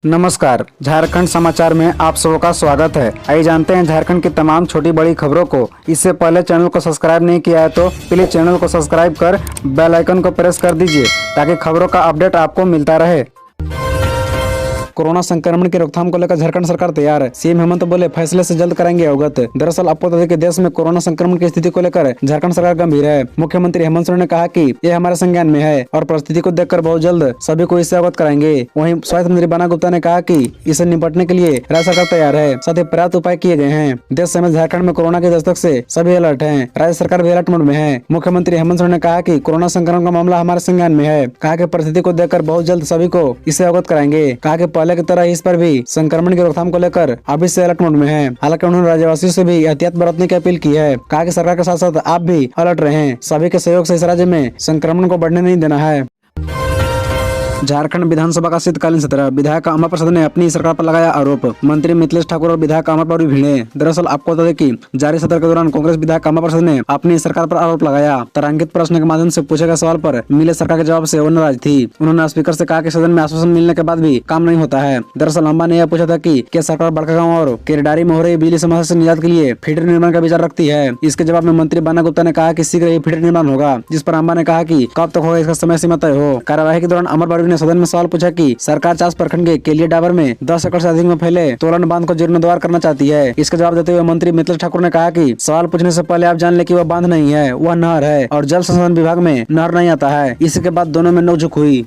नमस्कार, झारखंड समाचार में आप सबका स्वागत है। आइए जानते हैं झारखंड की तमाम छोटी बड़ी खबरों को। इससे पहले चैनल को सब्सक्राइब नहीं किया है तो प्लीज चैनल को सब्सक्राइब कर बेल आइकन को प्रेस कर दीजिए ताकि खबरों का अपडेट आपको मिलता रहे। कोरोना संक्रमण की रोकथाम को लेकर झारखंड सरकार तैयार है। सीएम हेमंत बोले फैसले से जल्द कराएंगे अवगत। दरअसल आपको बता दें कि देश में कोरोना संक्रमण की स्थिति को लेकर झारखंड सरकार गंभीर है। मुख्यमंत्री हेमंत सोरेन ने कहा कि ये हमारे संज्ञान में है और परिस्थिति को देखकर बहुत जल्द सभी को इससे अवगत कराएंगे। वहीं स्वास्थ्य मंत्री बन्ना गुप्ता ने कहा कि इससे निपटने के लिए राज्य सरकार तैयार है, साथ ही पर्याप्त उपाय किए गए हैं। देश समेत झारखंड में कोरोना के दस्तक से सभी अलर्ट है। राज्य सरकार भी अलर्ट मोड में है। मुख्यमंत्री हेमंत सोरेन ने कहा कि कोरोना संक्रमण का मामला हमारे संज्ञान में है। कहा कि परिस्थिति को देखकर बहुत जल्द सभी को इससे अवगत कराएंगे। कहा कि पहले की तरह इस पर भी संक्रमण की रोकथाम को लेकर अभी से अलर्ट मोड में है। हालांकि उन्होंने राज्यवासियों से भी एहतियात बरतने की अपील की है। कहा कि सरकार के साथ साथ आप भी अलर्ट रहें। सभी के सहयोग से इस राज्य में संक्रमण को बढ़ने नहीं देना है। झारखंड विधानसभा का शीतकालीन सत्र, विधायक अमर प्रसाद ने अपनी सरकार पर लगाया आरोप। मंत्री मिथिलेश ठाकुर और विधायक अमर पर भी भिड़े। दरअसल आपको बता दें कि जारी सत्र के दौरान कांग्रेस विधायक अमर प्रसाद ने अपनी सरकार पर आरोप लगाया। तारांकित प्रश्न के माध्यम से पूछे गए सवाल पर मिले सरकार के जवाब से वो नाराज थी। उन्होंने स्पीकर से कहा कि सदन में आश्वासन मिलने के बाद भी काम नहीं होता है। दरअसल अम्बा ने यह पूछा था कि क्या सरकार बड़कागांव और केरडारी में हो रही बिजली समस्या से निजात के लिए फीडर निर्माण का विचार रखती है। इसके जवाब में मंत्री बन्ना गुप्ता ने कहा कि शीघ्र ही फीडर निर्माण होगा, जिस पर अम्बा ने कहा कि कब तक होगा इसका समय सीमा तय हो। कार्यवाही के दौरान अमर बड़वी ने सदन में सवाल पूछा कि सरकार 50 प्रखंड के केलिया डाबर में 10 एकड़ से अधिक में फैले तोलन बांध को जीर्णोद्धार करना चाहती है। इसका जवाब देते हुए मंत्री मिथिलेश ठाकुर ने कहा कि सवाल पूछने से पहले आप जान ले कि वह बांध नहीं है, वह नहर है और जल संसाधन विभाग में नहर नहीं आता है। इसके बाद दोनों में नोकझोंक हुई।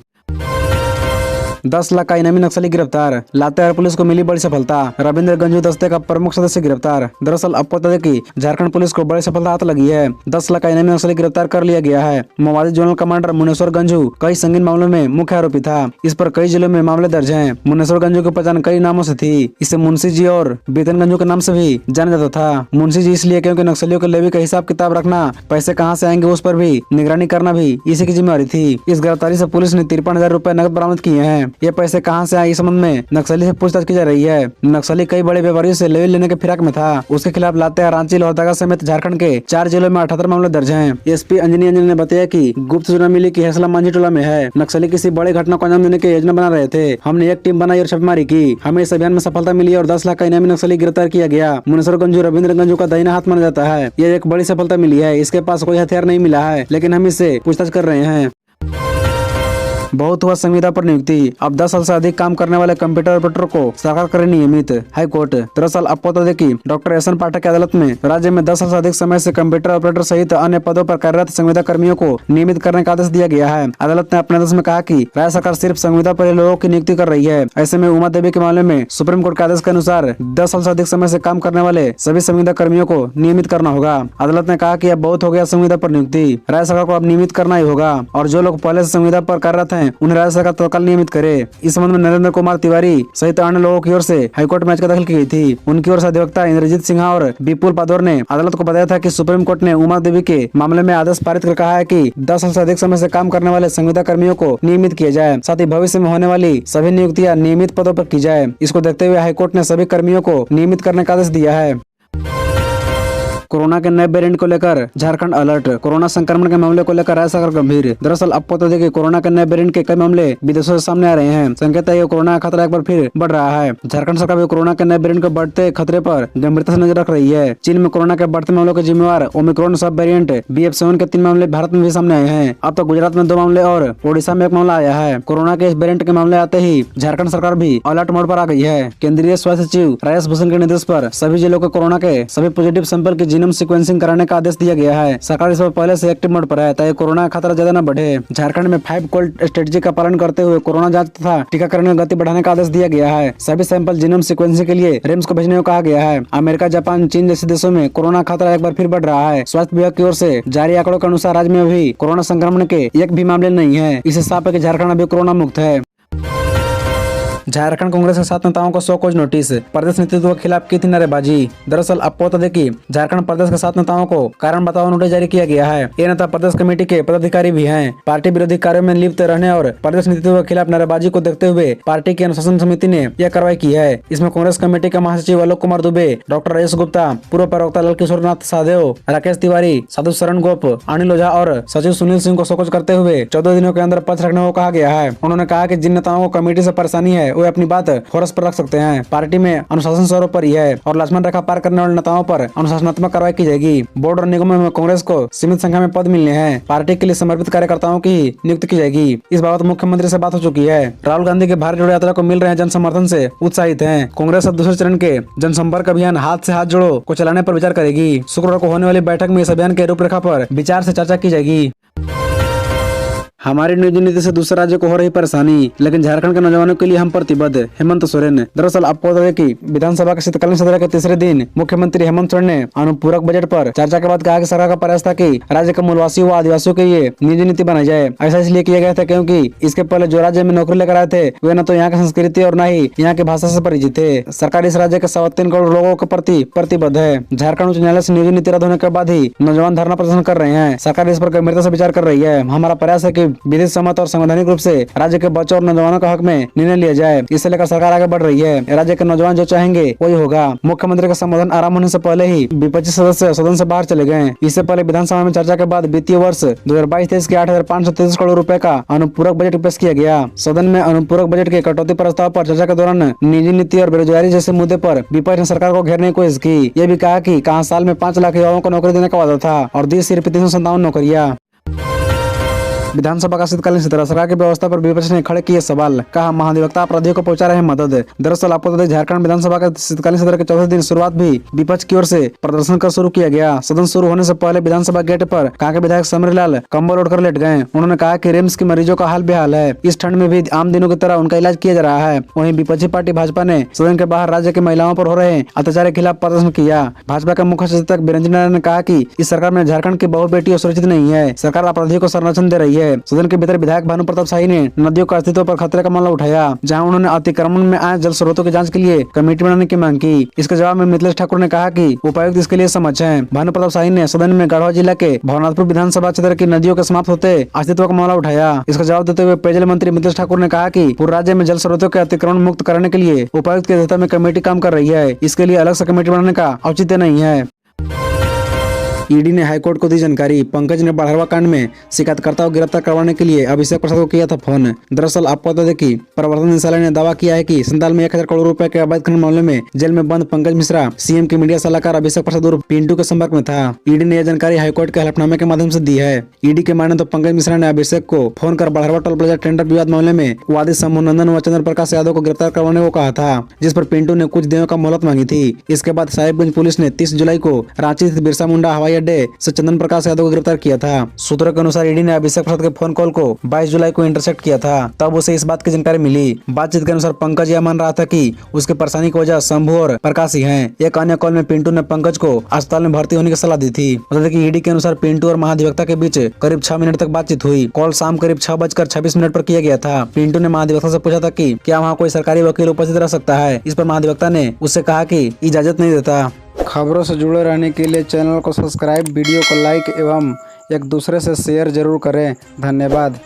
10 लाख का इनामी नक्सली गिरफ्तार, लातेहार पुलिस को मिली बड़ी सफलता। रविंद्र गंजू दस्ते का प्रमुख सदस्य गिरफ्तार। दरअसल आपको बता दें कि झारखंड पुलिस को बड़ी सफलता हाथ लगी है। 10 लाख का इनामी नक्सली गिरफ्तार कर लिया गया है। माओवादी जोनल कमांडर मुनेश्वर गंजू कई संगीन मामलों में मुख्य आरोपी था। इस पर कई जिलों में मामले दर्ज हैं। मुनेश्वर गंजू की पहचान कई नामों से थी। इसे मुंशी जी और बेतन गंजू के नाम से भी जाना जाता था। मुंशी जी इसलिए क्योंकि नक्सलियों के लेवी का हिसाब किताब रखना, पैसे कहाँ से आएंगे उस पर भी निगरानी करना भी इसी की जिम्मेवारी थी। इस गिरफ्तारी से पुलिस ने 53,000 रुपए नकद बरामद किए हैं। ये पैसे कहाँ इस संबंध में नक्सली से पूछताछ की जा रही है। नक्सली कई बड़े व्यापारियों से लेवी लेने के फिराक में था। उसके खिलाफ लातेहार, रांची, लोहरदगा समेत झारखंड के 4 जिलों में 78 मामले दर्ज हैं। एसपी अंजनी अंजन ने बताया कि गुप्त सूचना मिली कि हेसला मांझी टोला में है। नक्सली किसी बड़ी घटना को अंजाम देने की योजना बना रहे थे। हमने एक टीम बनाई और छापेमारी की। हमें इस अभियान में सफलता मिली और 10 लाख का इनामी नक्सली गिरफ्तार किया गया। मुनेश्वर गंजू रविंद्र गंजू का दाहिना हाथ माना जाता है। ये एक बड़ी सफलता मिली है। इसके पास कोई हथियार नहीं मिला है, लेकिन हम इससे पूछताछ कर रहे हैं। बहुत हुआ संविदा पर नियुक्ति, अब 10 साल से अधिक काम करने वाले कंप्यूटर ऑपरेटर को सरकार करे नियमित। हाई कोर्ट, दरअसल आपको बता दें कि डॉक्टर एस एन पाठक की अदालत में राज्य में 10 साल से अधिक समय से कंप्यूटर ऑपरेटर सहित अन्य पदों पर कार्यरत संविदा कर्मियों को नियमित करने का आदेश दिया गया है। अदालत ने अपने आदेश में कहा कि राज्य सरकार सिर्फ संविदा पर लोगों की नियुक्ति कर रही है। ऐसे में उमा देवी के मामले में सुप्रीम कोर्ट के आदेश के अनुसार 10 साल से अधिक समय से काम करने वाले सभी संविदा कर्मियों को नियमित करना होगा। अदालत ने कहा कि अब बहुत हो गया संविदा पर नियुक्ति, राज्य सरकार को अब नियमित करना ही होगा और जो लोग पहले से संविदा पर कार्यरत हैं उन्हें राज्य सरकार तत्काल नियमित करे। इस संबंध में नरेंद्र कुमार तिवारी सहित अन्य लोगों की ओर से हाईकोर्ट में याचिका दाखिल की गई थी। उनकी ओर से अधिवक्ता इंद्रजीत सिन्हा और विपुल पादौर ने अदालत को बताया था कि सुप्रीम कोर्ट ने उमा देवी के मामले में आदेश पारित कर कहा है कि 10 साल से अधिक समय से काम करने वाले संविदा कर्मियों को नियमित किया जाए, साथ ही भविष्य में होने वाली सभी नियुक्तियां नियमित पदों पर की जाए। इसको देखते हुए हाईकोर्ट ने सभी कर्मियों को नियमित करने का आदेश दिया है। कोरोना के नए वेरिएंट को लेकर झारखंड अलर्ट, कोरोना संक्रमण के मामले को लेकर राज्य सरकार गंभीर। दरअसल आपको बता दें कि कोरोना के नए वेरिएंट के कई मामले विदेशों से सामने आ रहे हैं। संकेत है कि कोरोना का खतरा एक बार फिर बढ़ रहा है। झारखंड सरकार भी कोरोना के नए वेरिएंट के बढ़ते खतरे पर गंभीरता से नजर रख रही है। चीन में कोरोना के बढ़ते मामलों के जिम्मेवार ओमिक्रॉन सब वेरिएंट BF7 के 3 मामले भारत में भी सामने आए हैं। अब तक गुजरात में 2 मामले और ओडिशा में 1 मामला आया है। कोरोना के इस वेरिएंट के मामले आते ही झारखंड सरकार भी अलर्ट मोड पर आ गई है। केंद्रीय स्वास्थ्य सचिव राजेश भूषण के निर्देश पर सभी जिलों को कोरोना के सभी पॉजिटिव सैंपल की जीनोम सीक्वेंसिंग कराने का आदेश दिया गया है। सरकार इस पर पहले से एक्टिव मोड पर है ताकि कोरोना का खतरा ज्यादा न बढ़े। झारखंड में 5 कोल्ड स्ट्रेटेजी का पालन करते हुए कोरोना जांच तथा टीकाकरण में गति बढ़ाने का आदेश दिया गया है। सभी सैंपल जीनोम सीक्वेंसिंग के लिए रिम्स को भेजने को कहा गया है। अमेरिका, जापान, चीन जैसे देशों में कोरोना खतरा एक बार फिर बढ़ रहा है। स्वास्थ्य विभाग की ओर से जारी आंकड़ों के अनुसार राज्य में अभी कोरोना संक्रमण के एक भी मामले नहीं है। इससे साफ है कि झारखंड अभी कोरोना मुक्त है। झारखंड कांग्रेस के 7 नेताओं को 100 कोज नोटिस, प्रदेश नेतृत्व के खिलाफ की थी नारेबाजी। दरअसल आपको बता दें कि झारखंड प्रदेश के 7 नेताओं को कारण बताओ नोटिस जारी किया गया है। ये नेता प्रदेश कमेटी के पदाधिकारी भी हैं। पार्टी विरोधी कार्यों में लिप्त रहने और प्रदेश नेतृत्व के खिलाफ नारेबाजी को देखते हुए पार्टी की अनुशासन समिति ने यह कार्रवाई की है। इसमें कांग्रेस कमेटी के महासचिव आलोक कुमार दुबे, डॉक्टर राजेश गुप्ता, पूर्व प्रवक्ता लाल किशोर नाथ साहदेव, राकेश तिवारी, साधु शरण गोप, अनिल ओझा और सचिव सुनील सिंह को शोकज करते हुए 14 दिनों के अंदर पक्ष रखने को कहा गया है। उन्होंने कहा कि जिन नेताओं को कमेटी से परेशानी है है वे अपनी बात फोरस पर रख सकते हैं। पार्टी में अनुशासन सर्व पर ही है और लक्ष्मण रेखा पार करने वाले नेताओं पर अनुशासनात्मक कार्रवाई की जाएगी। बोर्ड और निगमों में कांग्रेस को सीमित संख्या में पद मिलने हैं। पार्टी के लिए समर्पित कार्यकर्ताओं की ही नियुक्ति की जाएगी। इस बाबत मुख्यमंत्री से बात हो चुकी है। राहुल गांधी के भारत जोड़ो यात्रा को मिल रहे जन समर्थन से उत्साहित है। कांग्रेस अब दूसरे चरण के जनसंपर्क अभियान हाथ से हाथ जोड़ो को चलाने पर विचार करेगी। शुक्रवार को होने वाली बैठक में इस अभियान के रूपरेखा पर विचार से चर्चा की जाएगी। हमारी नियोजन नीति से दूसरे राज्य को हो रही परेशानी, लेकिन झारखंड के नौजवानों के लिए हम प्रतिबद्ध। हेमंत सोरेन। दरअसल आपको बता दें कि विधानसभा के शीतकालीन सत्र के तीसरे दिन मुख्यमंत्री हेमंत सोरेन ने अनुपूरक बजट पर चर्चा के बाद कहा कि सरकार का प्रयास था कि राज्य के मूलवासियों व आदिवासियों के लिए नियोजन नीति बनाई जाए। ऐसा इसलिए किया गया था क्योंकि इसके पहले जो राज्य में नौकरी लेकर आए थे वे न तो यहाँ की संस्कृति और न ही यहाँ की भाषा से परिचित थे। सरकार इस राज्य के 3.25 करोड़ लोगों के प्रति प्रतिबद्ध है। झारखंड उच्च न्यायालय से नियोजन नीति रद्द होने के बाद ही नौजवान धरना प्रदर्शन कर रहे हैं। सरकार इस पर गंभीरता से विचार कर रही है। हमारा प्रयास है कि विधिक सम्मत और संवैधानिक रूप से राज्य के बच्चों और नौजवानों के हक में निर्णय लिया जाए। इसे लेकर सरकार आगे बढ़ रही है। राज्य के नौजवान जो चाहेंगे वही होगा। मुख्यमंत्री का संबोधन आरंभ होने से पहले ही विपक्षी सदस्य सदन से बाहर चले गए। इससे पहले विधानसभा में चर्चा के बाद वित्तीय वर्ष 2022-23 के 8,533 करोड़ रुपए का अनुपूरक बजट पेश किया गया। सदन में अनुपूरक बजट के कटौती प्रस्ताव पर चर्चा के दौरान निजी नीति और बेरोजगारी जैसे मुद्दे पर विपक्ष ने सरकार को घेरने की कोशिश की। ये भी कहा कि कहां साल में 5 लाख युवाओं को नौकरी देने का वादा था और दी सिर्फ 357 नौकरियां। विधानसभा का शीतकालीन सत्र, सरकार की व्यवस्था पर विपक्ष ने खड़े किए सवाल। कहा महाधिवक्ता अपराधियों को पहुंचा रहे मदद। दरअसल आपको बता दें झारखंड विधानसभा का शीतकालीन सत्र के चौथे दिन शुरुआत भी विपक्ष की ओर से प्रदर्शन कर शुरू किया गया। सदन शुरू होने से पहले विधानसभा गेट पर कांके विधायक समरीलाल कंबल ओढ़कर लेट गए। उन्होंने कहा कि रिम्स के मरीजों का हाल बेहाल है। इस ठंड में भी आम दिनों की तरह उनका इलाज किया जा रहा है। वहीं विपक्षी पार्टी भाजपा ने सदन के बाहर राज्य की महिलाओं पर हो रहे अत्याचार के खिलाफ प्रदर्शन किया। भाजपा के मुख्य सचेतक बीरेंद्र नारायण ने कहा कि इस सरकार में झारखंड की बहु बेटियों सुरक्षित नहीं है। सरकार अपराधियों को संरक्षण दे रही है। सदन के भीतर विधायक भानु प्रताप शाही ने नदियों के अस्तित्व पर खतरे का मामला उठाया, जहां उन्होंने अतिक्रमण में आए जल स्रोतों की जांच के लिए कमेटी बनाने की मांग की। इसके जवाब में मिथिलेश ठाकुर ने कहा कि उपायुक्त इसके लिए समक्ष हैं। भानु प्रताप शाही ने सदन में गढ़वा जिला के भवनाथपुर विधानसभा क्षेत्र की नदियों के समाप्त होते अस्तित्व का मामला उठाया। इसका जवाब देते हुए पेयजल मंत्री मिथिलेश ठाकुर ने कहा कि पूरे राज्य में जल स्रोतों के अतिक्रमण मुक्त करने के लिए उपायुक्त की अध्यक्षता में कमेटी काम कर रही है। इसके लिए अलग से कमेटी बनाने का औचित्य नहीं है। ईडी ने हाईकोर्ट को दी जानकारी। पंकज ने बढ़ावा कांड में शिकायतकर्ता को गिरफ्तार करवाने के लिए अभिषेक प्रसाद को किया था फोन। दरअसल आपको बता दें कि प्रवर्तन निदेशालय ने दावा किया है कि संताल में 1000 करोड़ रुपए के अवैध खनन मामले में जेल में बंद पंकज मिश्रा सीएम के मीडिया सलाहकार अभिषेक प्रसाद उर्फ पिंटू के संपर्क में था। ईडी ने यह जानकारी हाईकोर्ट के हलफनामे के माध्यम से दी है। ईडी के माने तो पंकज मिश्रा ने अभिषेक को फोन कर बढ़ावा टोल प्लाजा टेंडर विवाद मामले में वादी शंभु नंदन व चंद्र प्रकाश यादव को गिरफ्तार करवाने को कहा था, जिस पर पिंटू ने कुछ दिनों का मोहलत मांगी थी। इसके बाद साहिबगंज पुलिस ने 30 जुलाई को रांची स्थित बिरसा मुंडा हवाई अड्डे से चंद्र प्रकाश यादव को गिरफ्तार किया था। सूत्रों के अनुसार ईडी ने अभिषेक प्रसाद के फोन कॉल को 22 जुलाई को इंटरसेप्ट किया था। तब उसे इस बात की जानकारी मिली। बातचीत के अनुसार पंकज यह मान रहा था कि उसकी परेशानी की वजह शंभू और प्रकाश ही हैं। एक अन्य कॉल में पिंटू ने पंकज को अस्पताल में भर्ती होने की सलाह दी थी। बता दें कि ईडी के अनुसार पिंटू और महाधिवक्ता के बीच करीब 6 मिनट तक बातचीत हुई। कॉल शाम करीब 6:26 पर किया गया था। पिंटू ने महाधिवक्ता से पूछा था कि क्या वहाँ कोई सरकारी वकील उपस्थित रह सकता है। इस पर महाधिवक्ता ने उससे कहा कि इजाजत नहीं देता। खबरों से जुड़े रहने के लिए चैनल को सब्सक्राइब, वीडियो को लाइक एवं एक दूसरे से शेयर जरूर करें। धन्यवाद।